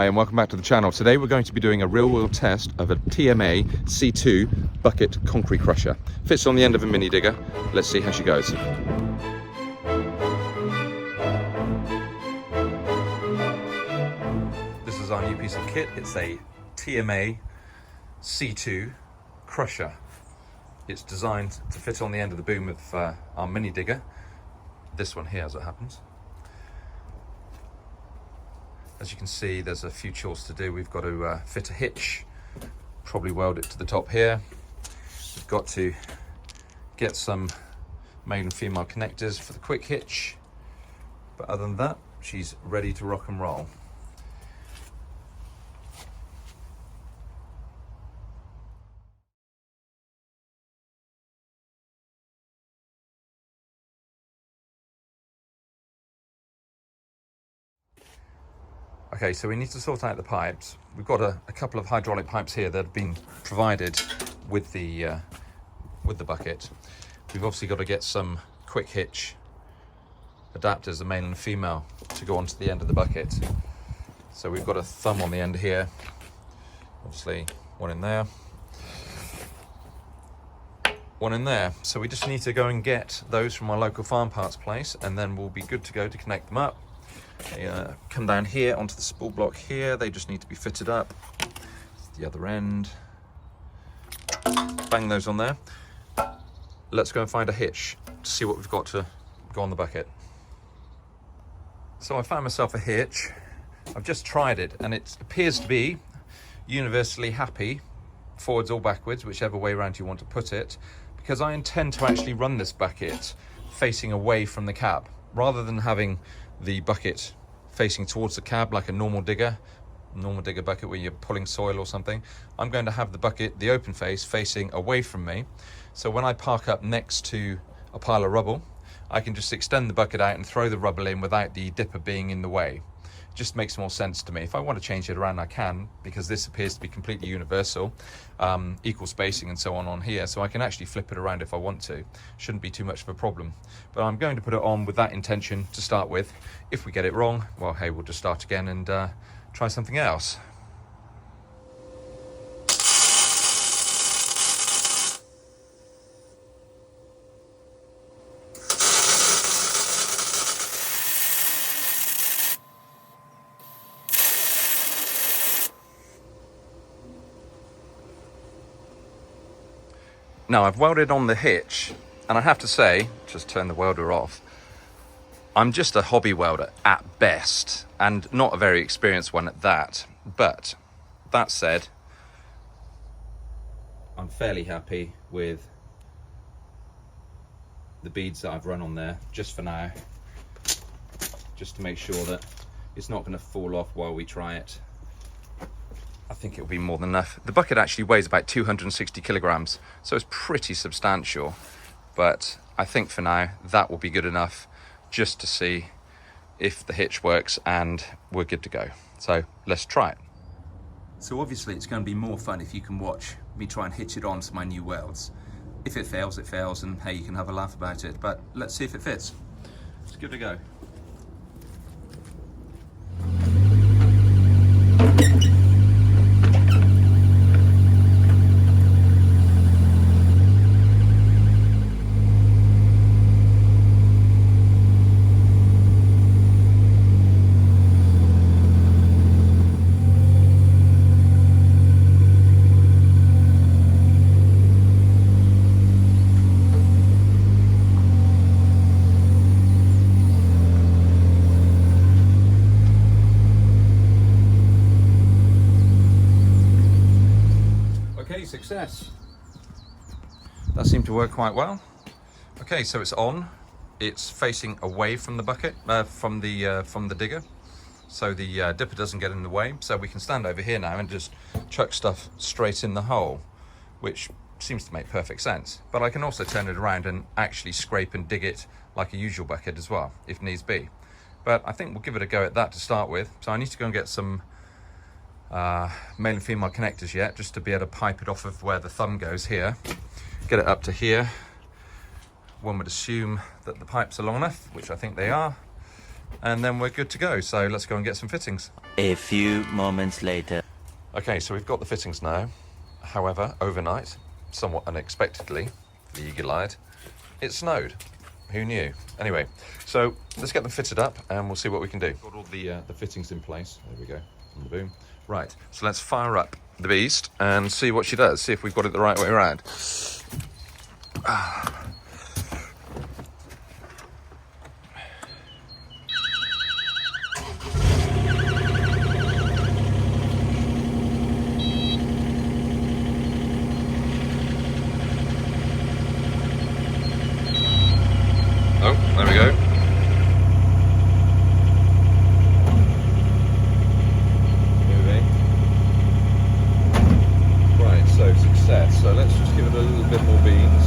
Hi and welcome back to the channel. Today we're going to be doing a real-world test of a TMA C2 bucket concrete crusher. Fits on the end of a mini digger. Let's see how she goes. This is our new piece of kit. It's a TMA C2 crusher. It's designed to fit on the end of the boom of our mini digger. This one here, as it happens. As you can see, there's a few chores to do. We've got to fit a hitch, probably weld it to the top here. We've got to get some male and female connectors for the quick hitch. But other than that, she's ready to rock and roll. Okay, so we need to sort out the pipes. We've got a couple of hydraulic pipes here that have been provided with the bucket. We've obviously got to get some quick hitch adapters, the male and female, to go onto the end of the bucket. So we've got a thumb on the end here, obviously one in there, one in there. So we just need to go and get those from our local farm parts place, and then we'll be good to go to connect them up. They come down here onto the spool block here. They just need to be fitted up. The other end. Bang those on there. Let's go and find a hitch to see what we've got to go on the bucket. So I found myself a hitch. I've just tried it and it appears to be universally happy, forwards or backwards, whichever way around you want to put it, because I intend to actually run this bucket facing away from the cab, rather than having the bucket facing towards the cab like a normal digger bucket where you're pulling soil or something. I'm going to have the bucket, the open face, facing away from me. So when I park up next to a pile of rubble, I can just extend the bucket out and throw the rubble in without the dipper being in the way. It just makes more sense to me. If I want to change it around, I can, because this appears to be completely universal, equal spacing and so on here, so I can actually flip it around if I want to. Shouldn't be too much of a problem. But I'm going to put it on with that intention to start with. If we get it wrong, well, hey, we'll just start again and try something else. Now I've welded on the hitch, and I have to say, just turn the welder off, I'm just a hobby welder at best, and not a very experienced one at that. But that said, I'm fairly happy with the beads that I've run on there, just for now, just to make sure that it's not going to fall off while we try it. I think it'll be more than enough. The bucket actually weighs about 260 kilograms, so it's pretty substantial, but I think for now that will be good enough just to see if the hitch works, and we're good to go. So let's try it. So obviously it's going to be more fun if you can watch me try and hitch it on to my new welds. If it fails, and hey, you can have a laugh about it, but let's see if it fits. Let's give it a go. Success. That seemed to work quite well. Okay, so it's on. It's facing away from the bucket, from the digger, so the dipper doesn't get in the way. So we can stand over here now and just chuck stuff straight in the hole, which seems to make perfect sense. But I can also turn it around and actually scrape and dig it like a usual bucket as well, if needs be. But I think we'll give it a go at that to start with. So I need to go and get some male and female connectors yet, just to be able to pipe it off of where the thumb goes here, get it up to here. One would assume that the pipes are long enough, which I think they are, and then we're good to go. So let's go and get some fittings. A few moments later. Okay, so we've got the fittings now. However, overnight, somewhat unexpectedly, the eagle-eyed, it snowed. Who knew? Anyway, so let's get them fitted up and we'll see what we can do. Got all the fittings in place. There we go, on the boom. Right, so let's fire up the beast and see what she does. See if we've got it the right way around. Oh, there we go. Moving. Right, so success. So let's just give it a little bit more beans.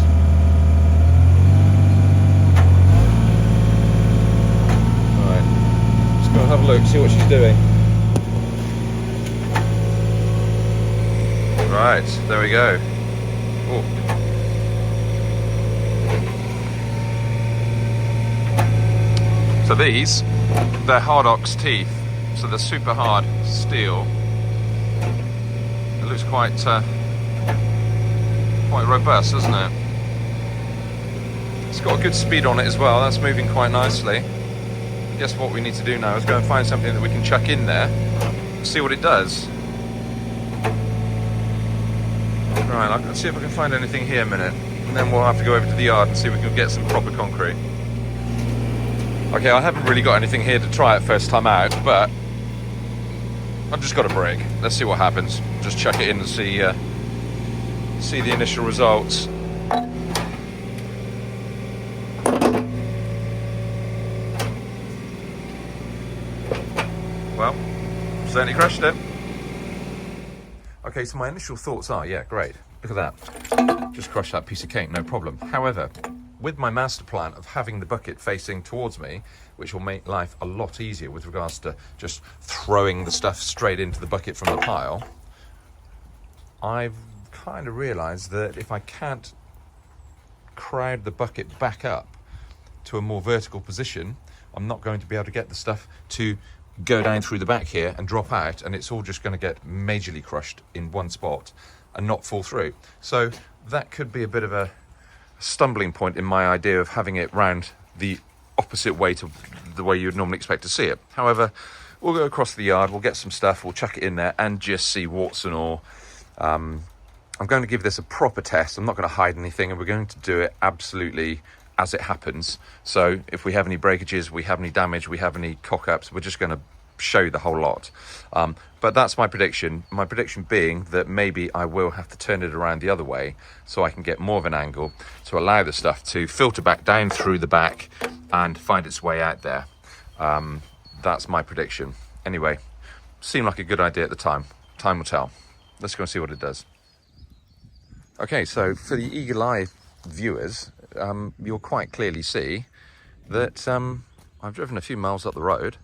Right, just go and have a look, see what she's doing. Right, there we go. Oh. So these, they're hard ox teeth, so they're super hard steel. It looks quite robust, doesn't it? It's got a good speed on it as well. That's moving quite nicely. I guess what we need to do now is go and find something that we can chuck in there, see what it does. Right, let's see if I can find anything here a minute, and then we'll have to go over to the yard and see if we can get some proper concrete. Okay, I haven't really got anything here to try it first time out, but I've just got a brick. Let's see what happens. Just chuck it in and see the initial results. Well, certainly crushed it. Okay, so my initial thoughts are, yeah, great. Look at that. Just crushed that piece of cake, no problem. However, with my master plan of having the bucket facing towards me, which will make life a lot easier with regards to just throwing the stuff straight into the bucket from the pile, I've kind of realised that if I can't crowd the bucket back up to a more vertical position, I'm not going to be able to get the stuff to go down through the back here and drop out, and it's all just going to get majorly crushed in one spot and not fall through. So that could be a bit of a stumbling point in my idea of having it round the opposite way to the way you'd normally expect to see it. However, we'll go across the yard, we'll get some stuff, we'll chuck it in there and just see warts and all. I'm going to give this a proper test. I'm not going to hide anything, and we're going to do it absolutely as it happens. So if we have any breakages, we have any damage, we have any cock-ups, we're just going to show you the whole lot. But that's my prediction. My prediction being that maybe I will have to turn it around the other way so I can get more of an angle to allow the stuff to filter back down through the back and find its way out there. That's my prediction. Anyway, seemed like a good idea at the time. Time will tell. Let's go and see what it does. Okay, so for the eagle eye viewers, you'll quite clearly see that I've driven a few miles up the road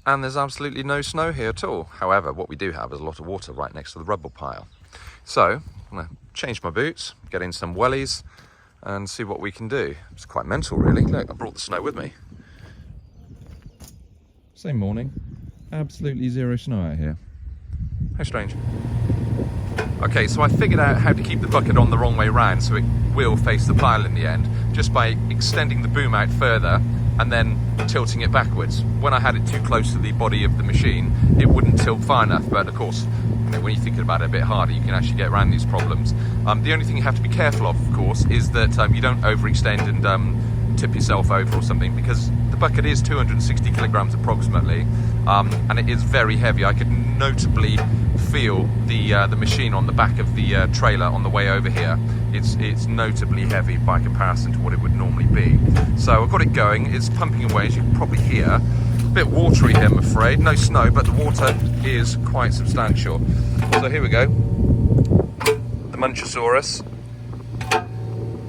and there's absolutely no snow here at all. However, what we do have is a lot of water right next to the rubble pile. So I'm going to change my boots, get in some wellies and see what we can do. It's quite mental really. Look, I brought the snow with me. Same morning, absolutely zero snow out here. How strange. Okay, so I figured out how to keep the bucket on the wrong way round so it will face the pile in the end, just by extending the boom out further and then tilting it backwards. When I had it too close to the body of the machine, it wouldn't tilt far enough, but of course, you know, when you're thinking about it a bit harder, you can actually get around these problems. The only thing you have to be careful of course, is that you don't overextend and tip yourself over or something, because the bucket is 260 kilograms approximately, and it is very heavy. I could notably feel the machine on the back of the trailer on the way over here. It's notably heavy by comparison to what it would normally be. So I've got it going, it's pumping away, as you can probably hear. A bit watery here, I'm afraid. No snow, but the water is quite substantial. So here we go, the Munchosaurus.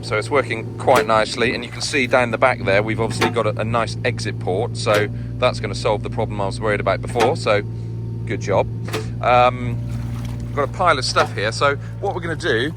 So it's working quite nicely, and you can see down the back there we've obviously got a nice exit port, so that's going to solve the problem I was worried about before, so good job. We've got a pile of stuff here, so what we're going to do,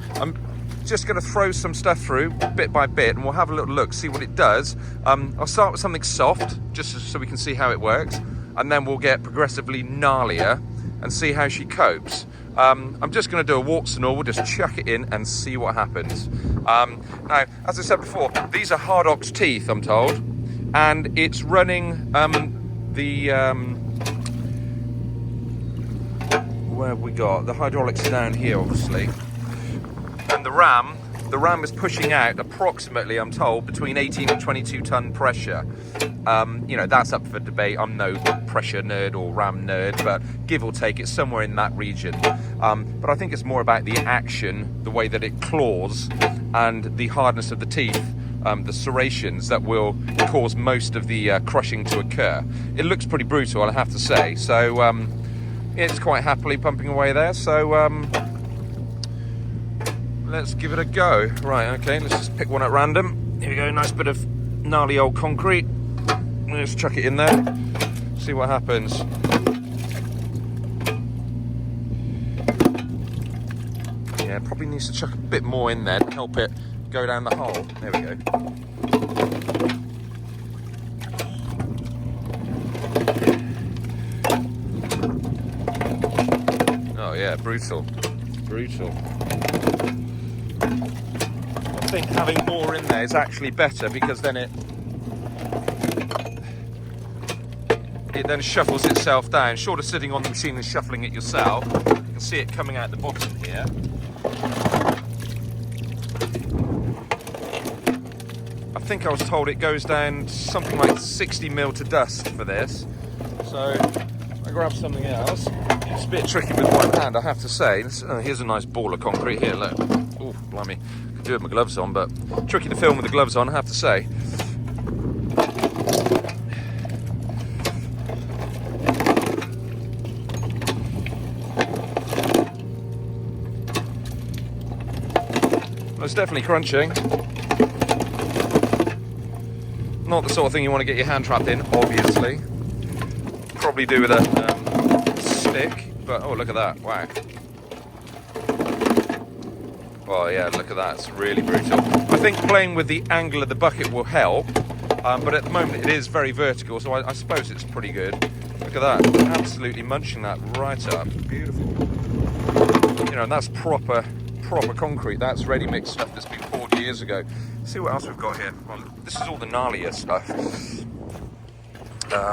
just going to throw some stuff through bit by bit, and we'll have a little look, see what it does. I'll start with something soft, just so we can see how it works, and then we'll get progressively gnarlier and see how she copes. I'm just going to do a warts and all. We'll just chuck it in and see what happens. Now, as I said before, these are hard ox teeth, I'm told, and it's running where have we got? The hydraulics down here, obviously. And the ram is pushing out approximately, I'm told, between 18 and 22 ton pressure. You know, that's up for debate. I'm no pressure nerd or ram nerd, but give or take, it's somewhere in that region. But I think it's more about the action, the way that it claws, and the hardness of the teeth, the serrations that will cause most of the crushing to occur. It looks pretty brutal, I have to say. So it's quite happily pumping away there. So let's give it a go. Right, okay, let's just pick one at random. Here we go, nice bit of gnarly old concrete. Let's chuck it in there, see what happens. Yeah, probably needs to chuck a bit more in there to help it go down the hole. There we go. Oh yeah, brutal. I think having more in there is actually better, because then it then shuffles itself down. Short of sitting on the machine and shuffling it yourself, you can see it coming out the bottom here. I think I was told it goes down something like 60 mil to dust for this. So I grabbed something else. It's a bit tricky with one hand, I have to say. Here's a nice ball of concrete here, look. Oh, blimey. Could do it with my gloves on, but tricky to film with the gloves on, I have to say. Well, it's definitely crunching. Not the sort of thing you want to get your hand trapped in, obviously. Probably do with a stick, but oh, look at that, wow. Oh yeah, look at that, it's really brutal. I think playing with the angle of the bucket will help, but at the moment it is very vertical, so I suppose it's pretty good. Look at that, absolutely munching that right up, beautiful. You know, and that's proper concrete, that's ready-mix stuff that's been poured years ago. Let's see what else we've got here. Well, this is all the gnarlier stuff.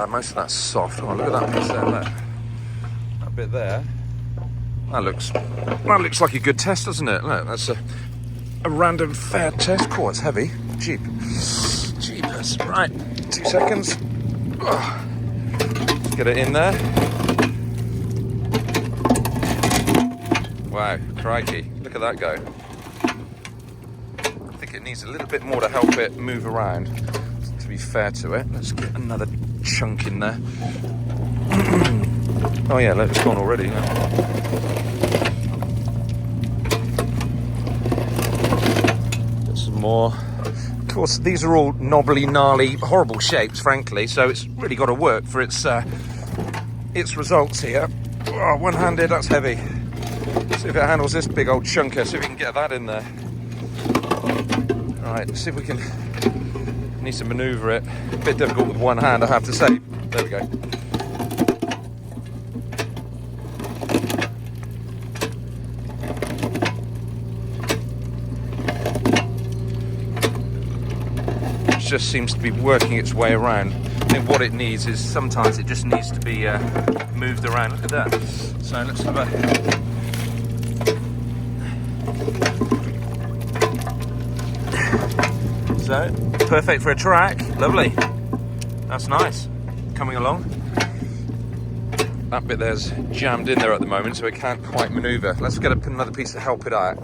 Most of that's soft. Oh, look at that piece there, look. That bit there. That looks like a good test, doesn't it? Look, that's a random fair test. Oh, it's heavy. Jeepers. Right, 2 seconds. Oh. Let's get it in there. Wow, crikey. Look at that go. I think it needs a little bit more to help it move around, to be fair to it. Let's get another chunk in there. Oh yeah, look, it's gone already. Get some more. Of course, these are all knobbly, gnarly, horrible shapes, frankly, so it's really got to work for its results here. Oh, one-handed, that's heavy. See if it handles this big old chunker, see if we can get that in there. Alright, let's see if we can... Need to manoeuvre it. A bit difficult with one hand, I have to say. There we go. It just seems to be working its way around. I think what it needs is sometimes it just needs to be moved around. Look at that. So let's have a... So, perfect for a track. Lovely. That's nice. Coming along. That bit there's jammed in there at the moment, so it can't quite manoeuvre. Let's get another piece to help it out.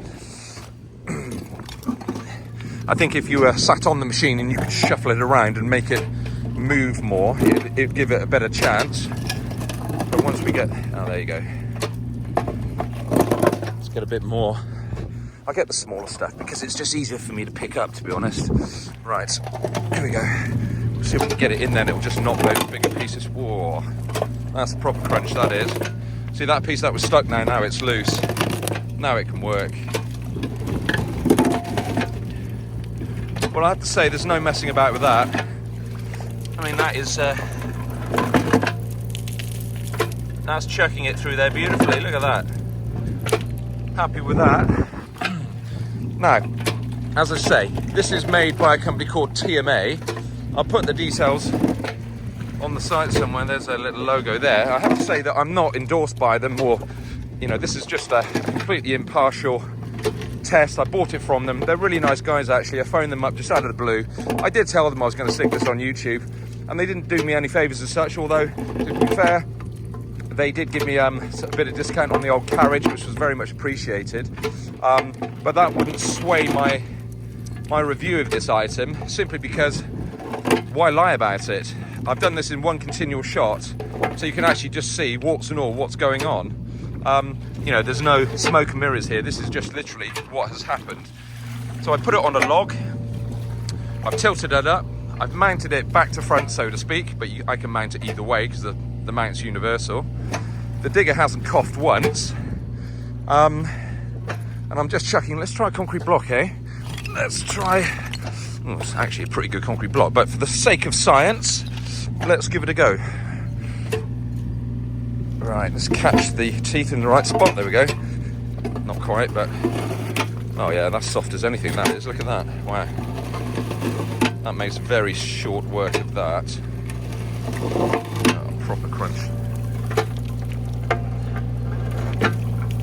I think if you sat on the machine and you could shuffle it around and make it move more, it'd give it a better chance. But once we get... Oh, there you go. Let's get a bit more. I get the smaller stuff because it's just easier for me to pick up, to be honest. Right, here we go. We'll see if we can get it in there and it'll just knock those bigger pieces. Whoa, that's the proper crunch, that is. See that piece that was stuck now it's loose. Now it can work. Well, I have to say, there's no messing about with that. I mean, that is... that's chucking it through there beautifully. Look at that. Happy with that. Now, as I say, this is made by a company called TMA. I'll put the details on the site somewhere. There's a little logo there. I have to say that I'm not endorsed by them, or, you know, this is just a completely impartial test. I bought it from them. They're really nice guys, actually. I phoned them up just out of the blue. I did tell them I was going to stick this on YouTube, and they didn't do me any favours as such, although, to be fair, they did give me a bit of discount on the old carriage, which was very much appreciated. But that wouldn't sway my review of this item, simply because why lie about it? I've done this in one continual shot, so you can actually just see, warts and all, what's going on. You know, there's no smoke and mirrors here. This is just literally what has happened. So I put it on a log. I've tilted it up. I've mounted it back to front, so to speak, but I can mount it either way because the mount's universal. The digger hasn't coughed once. And I'm just chucking, let's try a concrete block, eh? Let's try, oh, it's actually a pretty good concrete block, but for the sake of science, let's give it a go. Right, let's catch the teeth in the right spot. There we go. Not quite, but... oh yeah, that's soft as anything, that is. Look at that. Wow. That makes very short work of that. Oh, proper crunch.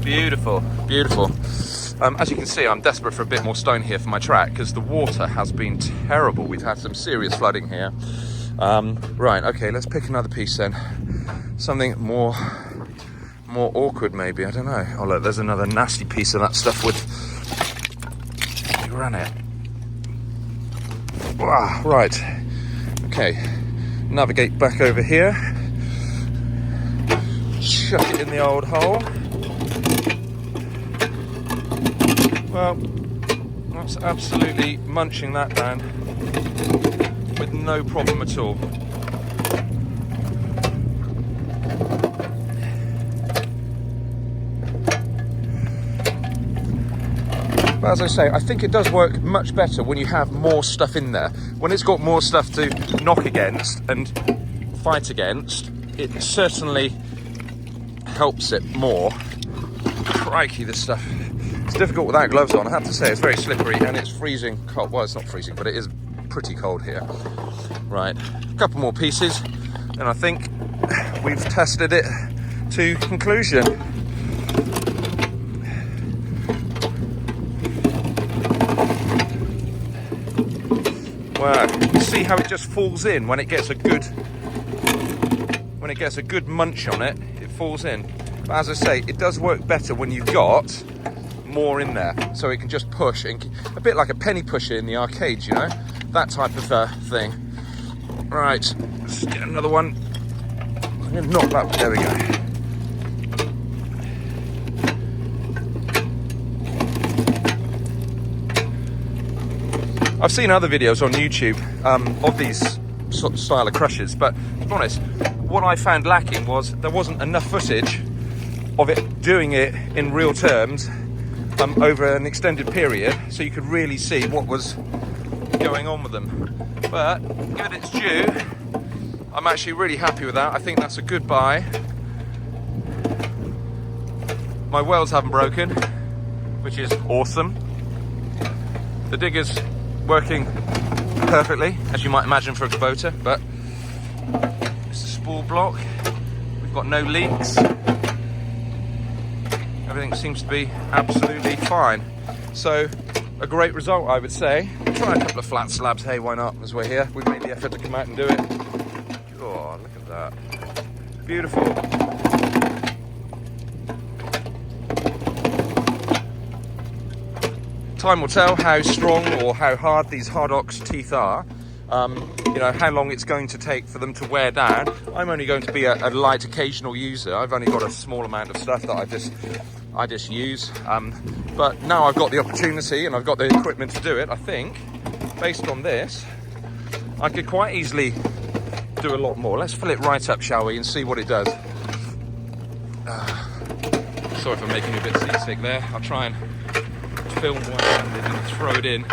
Beautiful, beautiful. As you can see, I'm desperate for a bit more stone here for my track, because the water has been terrible. We've had some serious flooding here. Right, okay, let's pick another piece then. Something more awkward, maybe. I don't know. Oh look, there's another nasty piece of that stuff with granite. Wow, right. Okay. Navigate back over here. Chuck it in the old hole. Well, that's absolutely munching that down with no problem at all. But as I say, I think it does work much better when you have more stuff in there. When it's got more stuff to knock against and fight against, it certainly helps it more. Crikey, this stuff. It's difficult without gloves on. I have to say, it's very slippery and it's freezing cold. Well, it's not freezing, but it is pretty cold here. Right, a couple more pieces, and I think we've tested it to conclusion. Wow, you see how it just falls in when it gets a good munch on it, it falls in. But as I say, it does work better when you've got more in there, so it can just push, and a bit like a penny pusher in the arcades, you know, that type of thing. Right, let's get another one. I'm going to knock that one, there we go. I've seen other videos on YouTube of these sort of style of crushers, but to be honest, what I found lacking was there wasn't enough footage of it doing it in real terms over an extended period, so you could really see what was going on with them. But give it its due, I'm actually really happy with that. I think that's a good buy. My welds haven't broken, which is awesome. The digger's working perfectly, as you might imagine for a Kubota, but it's a spool block. We've got no leaks. Everything seems to be absolutely fine. So, a great result, I would say. Try a couple of flat slabs, hey, why not, as we're here. We've made the effort to come out and do it. Oh, look at that. Beautiful. Time will tell how strong or how hard these Hardox teeth are. You know, how long it's going to take for them to wear down. I'm only going to be a light occasional user. I've only got a small amount of stuff that I just use. But now I've got the opportunity and I've got the equipment to do it, I think, based on this, I could quite easily do a lot more. Let's fill it right up, shall we, and see what it does. Sorry if I'm making you a bit seasick there. I'll try and film one-handed and throw it in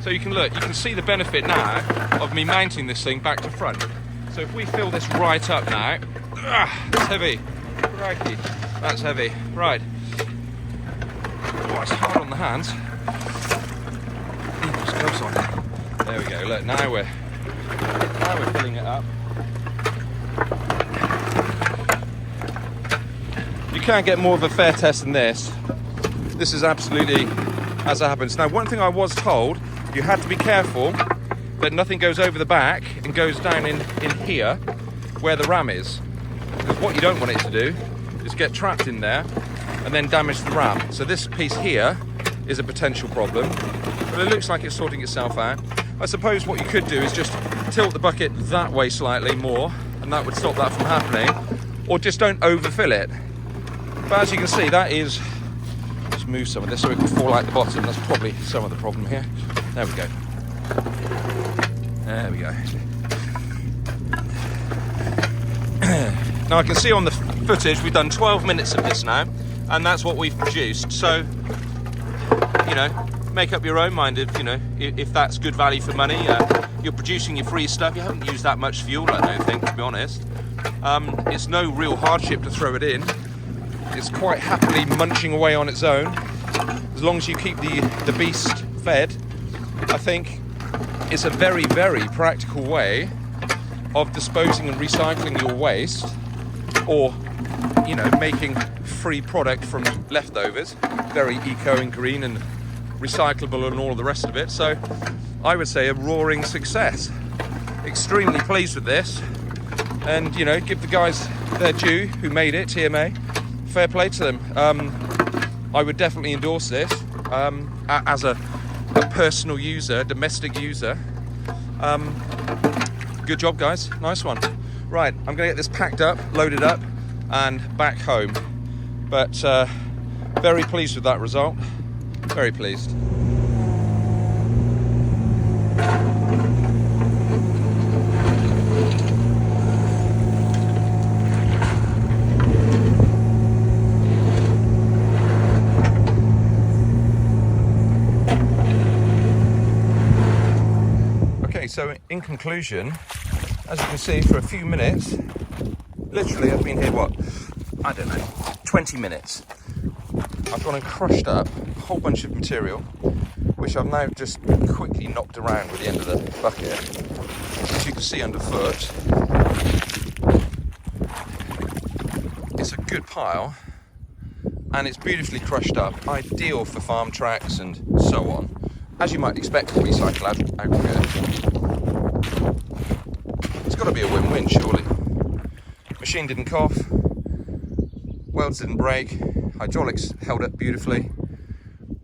So you can see the benefit now of me mounting this thing back to front. So if we fill this right up now, it's heavy. Crikey, that's heavy. Right. Oh, it's hard on the hands. Need those gloves on. There we go. Look, now we're filling it up. You can't get more of a fair test than this. This is absolutely as it happens. Now, one thing I was told, you had to be careful that nothing goes over the back and goes down in here where the ram is. Because what you don't want it to do is get trapped in there and then damage the ram. So this piece here is a potential problem, but it looks like it's sorting itself out. I suppose what you could do is just tilt the bucket that way slightly more, and that would stop that from happening, or just don't overfill it. But as you can see, that is, let's move some of this so it can fall out the bottom. That's probably some of the problem here. There we go. There we go. Now I can see on the footage we've done 12 minutes of this now, and that's what we've produced. So, you know, make up your own mind if that's good value for money. You're producing your free stuff. You haven't used that much fuel, I don't think, to be honest. It's no real hardship to throw it in. It's quite happily munching away on its own. As long as you keep the beast fed, I think it's a very, very practical way of disposing and recycling your waste, or, you know, making free product from leftovers. Very eco and green and recyclable and all of the rest of it. So I would say a roaring success. Extremely pleased with this, and, you know, give the guys their due who made it, TMA. Fair play to them. I would definitely endorse this as a personal user, domestic user. Good job, guys. Nice one. Right, I'm gonna get this packed up, loaded up, and back home. But very pleased with that result. Very pleased. So in conclusion, as you can see, for a few minutes, literally I've been here, what, I don't know, 20 minutes. I've gone and crushed up a whole bunch of material, which I've now just quickly knocked around with the end of the bucket. As you can see underfoot, it's a good pile, and it's beautifully crushed up, ideal for farm tracks and so on, as you might expect from recycled aggregate. It's got to be a win-win, surely. Machine didn't cough, welds didn't break, hydraulics held up beautifully,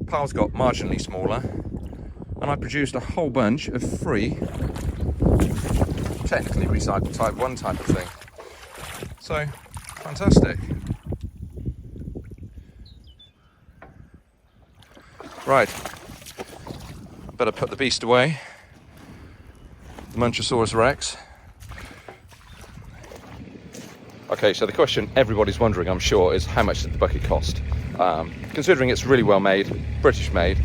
piles got marginally smaller, and I produced a whole bunch of free, technically recycled type 1 type of thing. So, fantastic. Right, better put the beast away, the Munchosaurus Rex. Okay, so the question everybody's wondering, I'm sure, is how much did the bucket cost? Considering it's really well made, British made,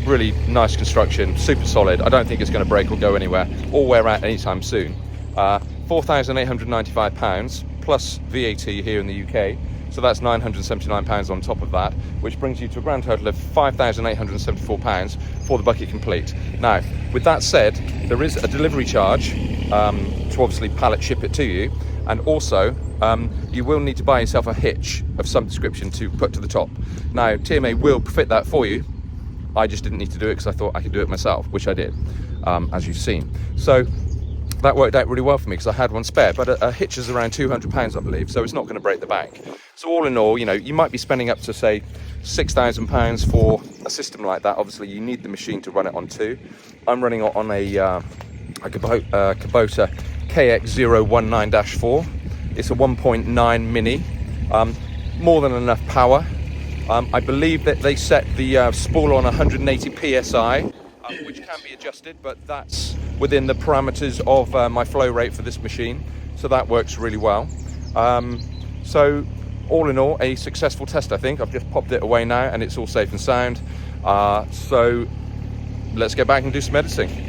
really nice construction, super solid. I don't think it's going to break or go anywhere or wear out anytime soon. £4,895 plus VAT here in the UK. So that's £979 on top of that, which brings you to a grand total of £5,874 for the bucket complete. Now, with that said, there is a delivery charge to obviously pallet ship it to you, and also you will need to buy yourself a hitch of some description to put to the top. Now, TMA will fit that for you. I just didn't need to do it because I thought I could do it myself, which I did, as you've seen. So that worked out really well for me because I had one spare, but a hitch is around £200, I believe, so it's not going to break the bank. So all in all, you know, you might be spending up to, say, £6,000 for a system like that. Obviously, you need the machine to run it on too. I'm running it on a Kubota KX019-4. It's a 1.9 mini, more than enough power. I believe that they set the spool on 180 psi, which can be adjusted, but that's within the parameters of my flow rate for this machine, so that works really well. So all in all, a successful test, I think. I've just popped it away now and it's all safe and sound. So let's get back and do some editing.